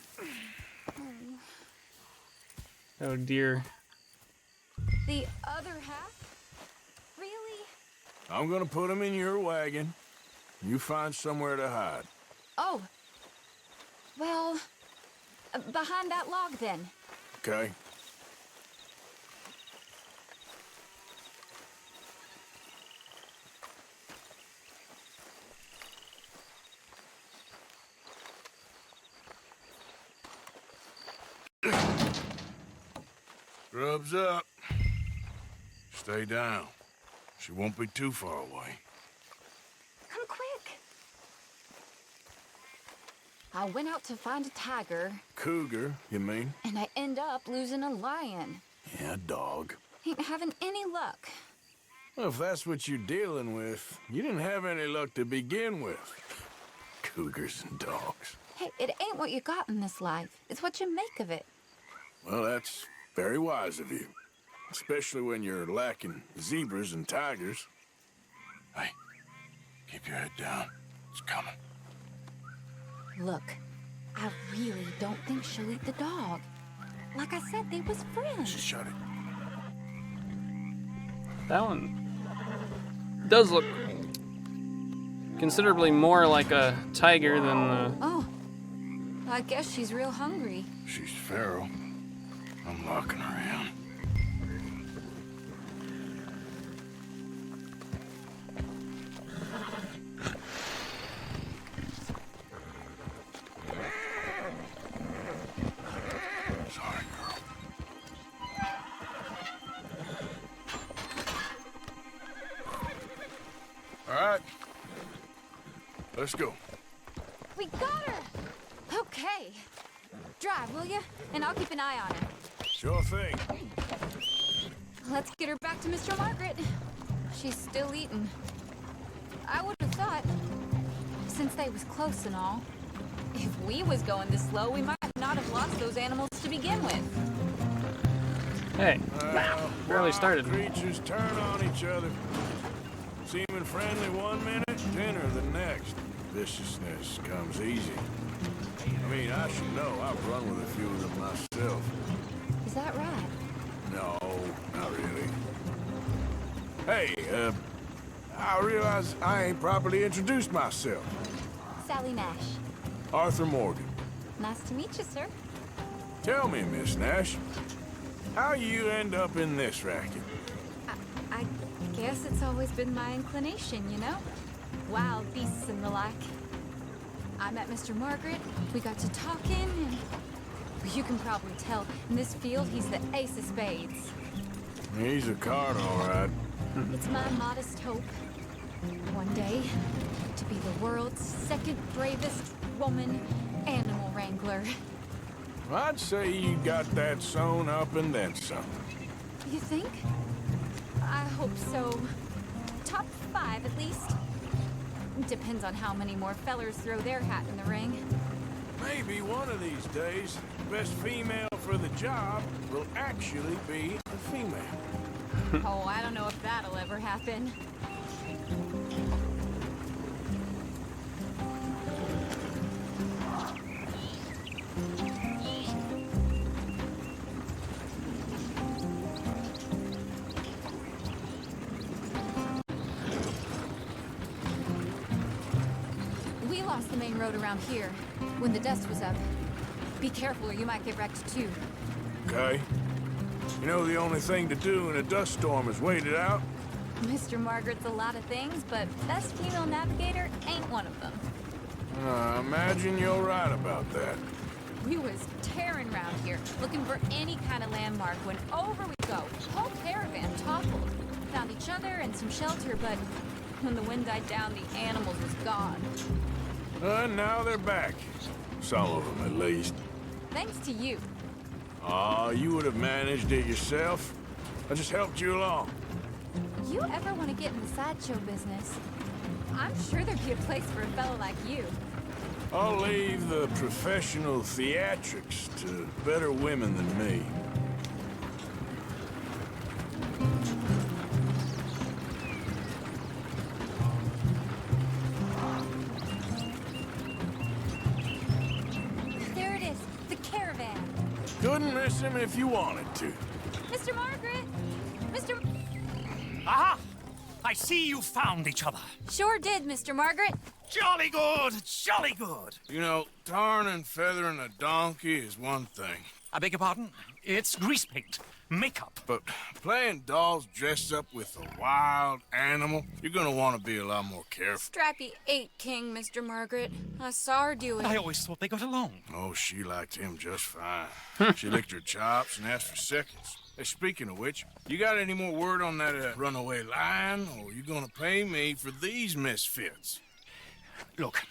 Oh dear. The other half? Really? I'm gonna put him in your wagon. You find somewhere to hide. Oh. Well, behind that log, then. Okay. Scrubs up. Stay down. She won't be too far away. Come quick. I went out to find a tiger, Cougar, you mean? and I end up losing a lion. Yeah, a dog. Ain't having any luck. Well, if that's what you're dealing with, you didn't have any luck to begin with. Cougars and dogs. Hey, it ain't what you got in this life. It's what you make of it. Well, that's very wise of you. Especially when you're lacking zebras and tigers. Hey, keep your head down. It's coming. Look, I really don't think she'll eat the dog. Like I said, they was friends. Just shut it. That one does look considerably more like a tiger than the... Oh, I guess she's real hungry. She's feral. I'm locking her in. Let's go. We got her! Okay. Drive, will you? And I'll keep an eye on her. Sure thing. Let's get her back to Mr. Margaret. She's still eating. I would have thought, since they was close and all, if we was going this slow, we might not have lost those animals to begin with. Hey, barely started. Creatures turn on each other. Seeming friendly one minute, dinner the next. Viciousness comes easy. I mean, I should know. I've run with a few of them myself. Is that right? No, not really. Hey, I realize I ain't properly introduced myself. Sally Nash. Arthur Morgan. Nice to meet you, sir. Tell me, Miss Nash, how you end up in this racket? I guess it's always been my inclination, you know? Wild beasts and the like. I met Mr. Margaret, we got to talking, and you can probably tell, in this field, he's the ace of spades. He's a card, all right. It's my modest hope, one day, to be the world's second bravest woman animal wrangler. I'd say you got that sewn up and then some. You think? I hope so. Top 5, at least. Depends on how many more fellers throw their hat in the ring. Maybe one of these days, the best female for the job will actually be a female. Oh, I don't know if that'll ever happen. We lost the main road around here when the dust was up. Be careful or you might get wrecked too. Okay. You know the only thing to do in a dust storm is wait it out? Mr. Margaret's a lot of things, but best female navigator ain't one of them. I imagine you're right about that. We was tearing around here, looking for any kind of landmark when over we go. Whole caravan toppled. Found each other and some shelter, but when the wind died down, the animals was gone. And now they're back. Some of them, at least. Thanks to you. Aw, you would have managed it yourself. I just helped you along. You ever want to get in the sideshow business? I'm sure there'd be a place for a fellow like you. I'll leave the professional theatrics to better women than me. There it is, the caravan. Couldn't miss him if you wanted to. Mr. Margaret! Mr. Aha! I see you found each other. Sure did, Mr. Margaret. Jolly good, jolly good. You know, tarring and feathering a donkey is one thing. I beg your pardon? It's grease paint, makeup. But playing dolls dressed up with a wild animal, you're gonna want to be a lot more careful. Strappy ate King, Mr. Margaret. I saw her do it. I always thought they got along. Oh, she liked him just fine. She licked her chops and asked for seconds. Hey, speaking of which, you got any more word on that runaway lion, or you gonna pay me for these misfits? Look,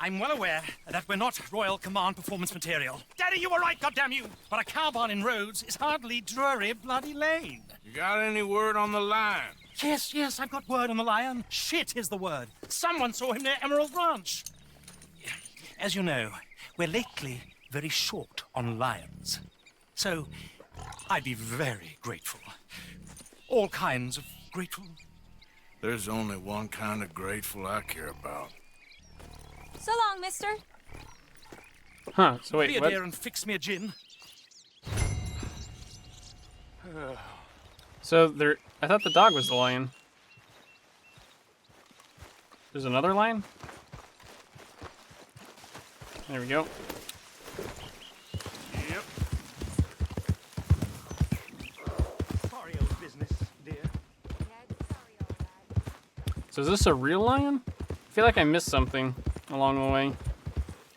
I'm well aware that we're not Royal Command performance material. Daddy, you were right, goddamn you! But a cowbarn in Rhodes is hardly Drury Bloody Lane. You got any word on the lion? Yes, I've got word on the lion. Shit is the word. Someone saw him near Emerald Ranch. As you know, we're lately very short on lions. So, I'd be very grateful. All kinds of grateful. There's only one kind of grateful I care about. So long, mister. Huh, so wait, Be a what? dear and fix me a gin. So there, I thought the dog was the lion. There's another lion? There we go. Yep. Mario's business, dear. So is this a real lion? I feel like I missed something along the way.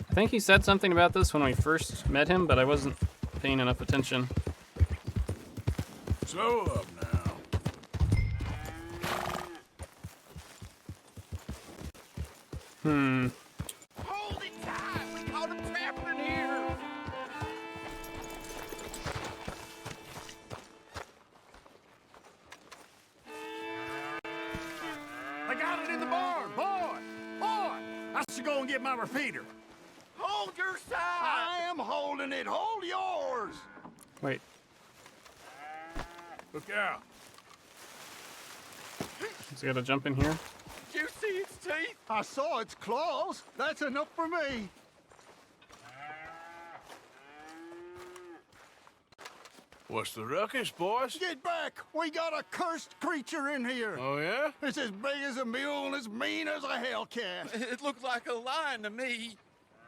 I think he said something about this when we first met him, but I wasn't paying enough attention. Slow up now. Hold it tight! We caught him trapped in here! I got it in the barn, boy! Boy! I should go and get my repeater. Hold your side! I am holding it! Hold yours! Wait. Look out. He's got to jump in here. Did you see its teeth? I saw its claws. That's enough for me. What's the ruckus, boys? Get back! We got a cursed creature in here. Oh, yeah? It's as big as a mule and as mean as a hellcat. It looked like a lion to me.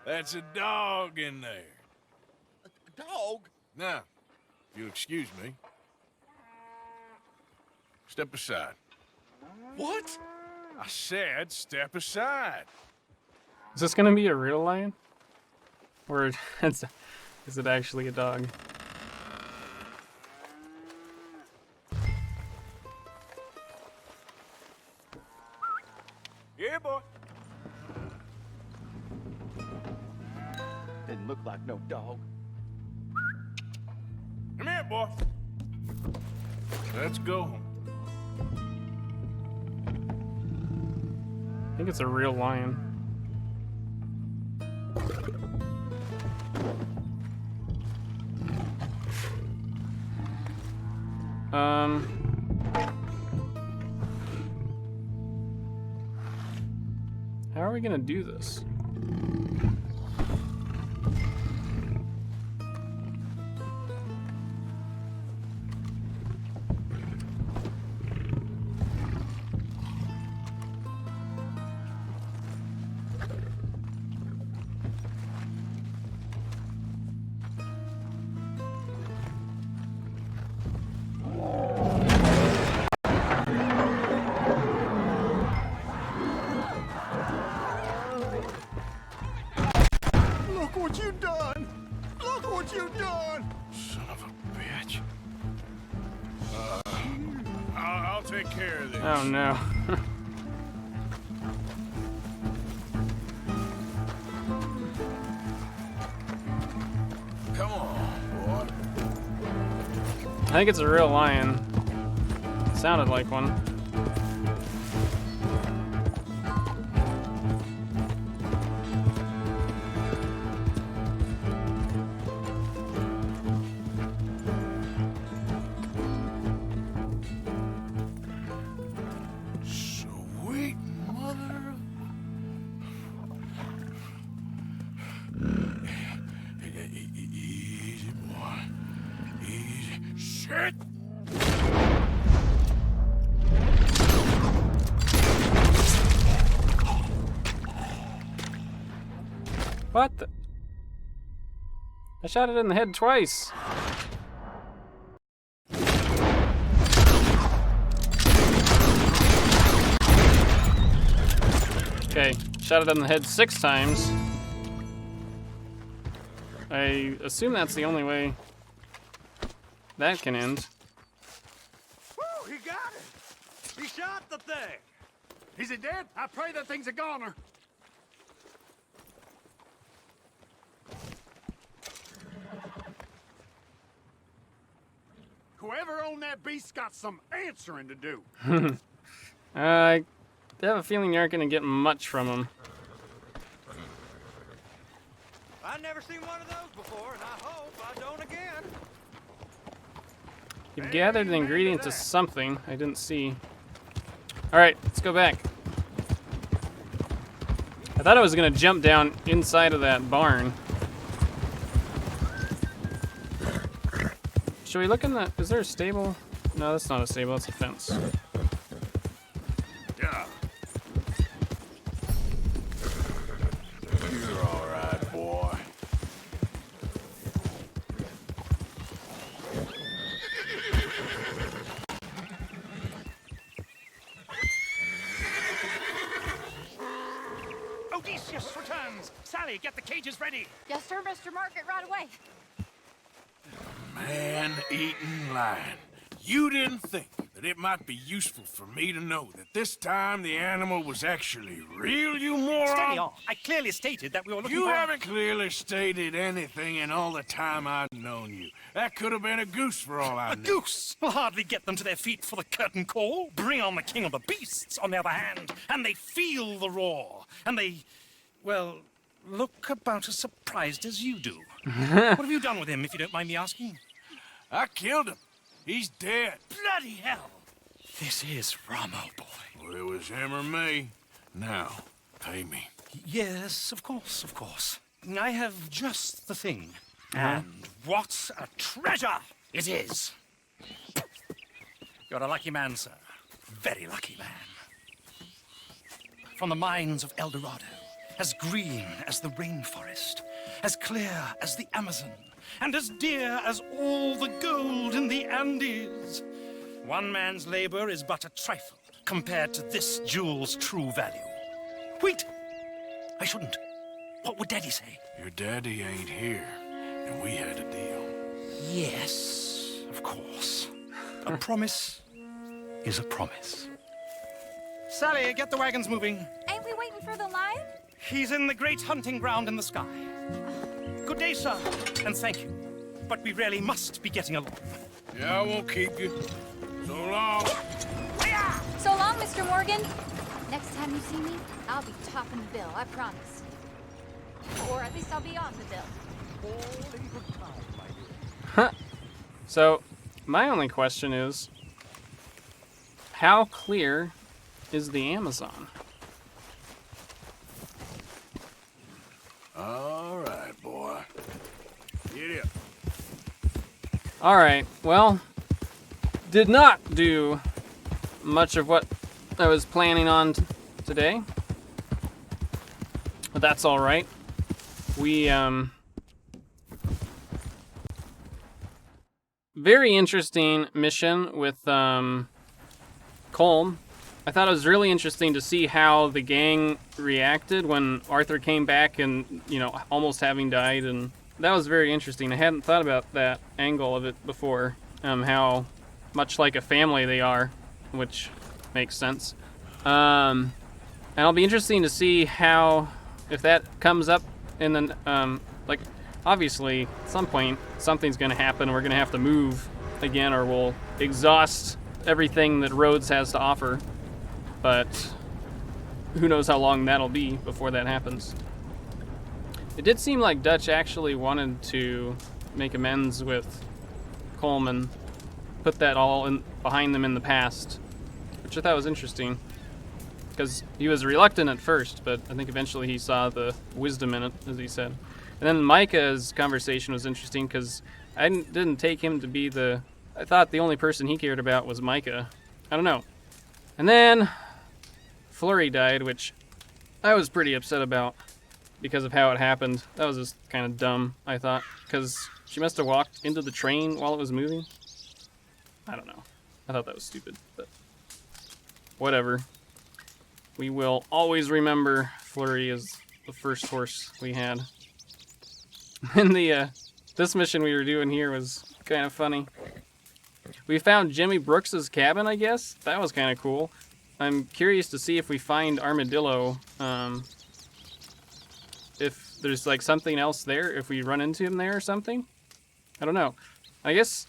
That's a dog in there. A dog? Now, if you'll excuse me. Step aside. What? I said step aside. Is this gonna be a real lion? Or is it actually a dog? Yeah, boy. Didn't look like no dog. Come here, boy. Let's go. I think it's a real lion. How are we gonna do this? Look what you done! Look what you done! Son of a bitch. I'll take care of this. Oh no. Come on, boy. I think it's a real lion. Sounded like one. Sweet mother. Easy, boy. Easy. Shit! What the? I shot it in the head twice. Okay, shot it in the head 6 times. I assume that's the only way that can end. Woo, he got it! He shot the thing! Is it dead? I pray that thing's a goner. known that beast's got some answering to do. I have a feeling you aren't going to get much from him. I've never seen one of those before, and I hope I don't again. You've gathered an ingredient to something I didn't see. Alright, let's go back. I thought I was going to jump down inside of that barn. Should we look in the... Is there a stable? No, that's not a stable, that's a fence. Yeah. You're all right, boy. Odysseus returns. Sally, get the cages ready. Yes, sir, Mr. Margaret, right away. Man-eating lion. You didn't think that it might be useful for me to know that this time the animal was actually real, you moron? Steady on. I clearly stated that we were looking You for... haven't clearly stated anything in all the time I've known you. That could have been a goose for all I know. A goose will hardly get them to their feet for the curtain call. Bring on the king of the beasts, on the other hand, and they feel the roar. And they, well, look about as surprised as you do. What have you done with him, if you don't mind me asking? I killed him. He's dead. Bloody hell! This is Ramo, boy. Well, it was him or me. Now, pay me. Yes, of course, of course. I have just the thing. And what a treasure it is! You're a lucky man, sir. Very lucky man. From the mines of El Dorado, as green as the rainforest, as clear as the Amazon, and as dear as all the gold in the Andes. One man's labor is but a trifle compared to this jewel's true value. Wait! I shouldn't. What would Daddy say? Your daddy ain't here, and we had a deal. Yes, of course. A promise is a promise. Sally, get the wagons moving. Ain't we waiting for the lion? He's in the great hunting ground in the sky. Good day, sir, and thank you. But we really must be getting along. Yeah, I won't keep you. So long. So long, Mr. Morgan. Next time you see me, I'll be topping the bill, I promise. Or at least I'll be on the bill. Huh. So, my only question is, how clear is the Amazon? All right, boy. Get up. All right, well, did not do much of what I was planning on today, but that's all right. We, very interesting mission with, Colm. I thought it was really interesting to see how the gang reacted when Arthur came back and, you know, almost having died, and that was very interesting. I hadn't thought about that angle of it before, how much like a family they are, which makes sense. And it'll be interesting to see how, if that comes up in the, like, obviously, at some point, something's going to happen. We're going to have to move again, or we'll exhaust everything that Rhodes has to offer. But who knows how long that'll be before that happens. It did seem like Dutch actually wanted to make amends with Colm and put that all in behind them in the past, which I thought was interesting. Because he was reluctant at first, but I think eventually he saw the wisdom in it, as he said. And then Micah's conversation was interesting because I didn't take him to be the... I thought the only person he cared about was Micah. I don't know. And then Flurry died, which I was pretty upset about because of how it happened. That was just kind of dumb, I thought, because she must have walked into the train while it was moving. I don't know. I thought that was stupid, but whatever. We will always remember Flurry as the first horse we had. And this mission we were doing here was kind of funny. We found Jimmy Brooks's cabin, I guess. That was kind of cool. I'm curious to see if we find Armadillo, if there's like something else there, if we run into him there or something. I don't know. I guess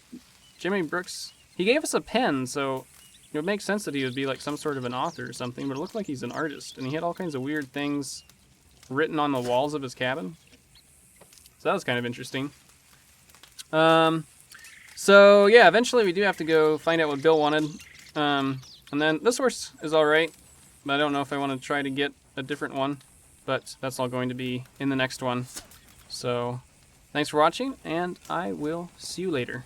Jimmy Brooks, he gave us a pen, so it would make sense that he would be like some sort of an author or something, but it looked like he's an artist, and he had all kinds of weird things written on the walls of his cabin. So that was kind of interesting. So yeah, eventually we do have to go find out what Bill wanted. And then this horse is alright, but I don't know if I want to try to get a different one, but that's all going to be in the next one. So thanks for watching, and I will see you later.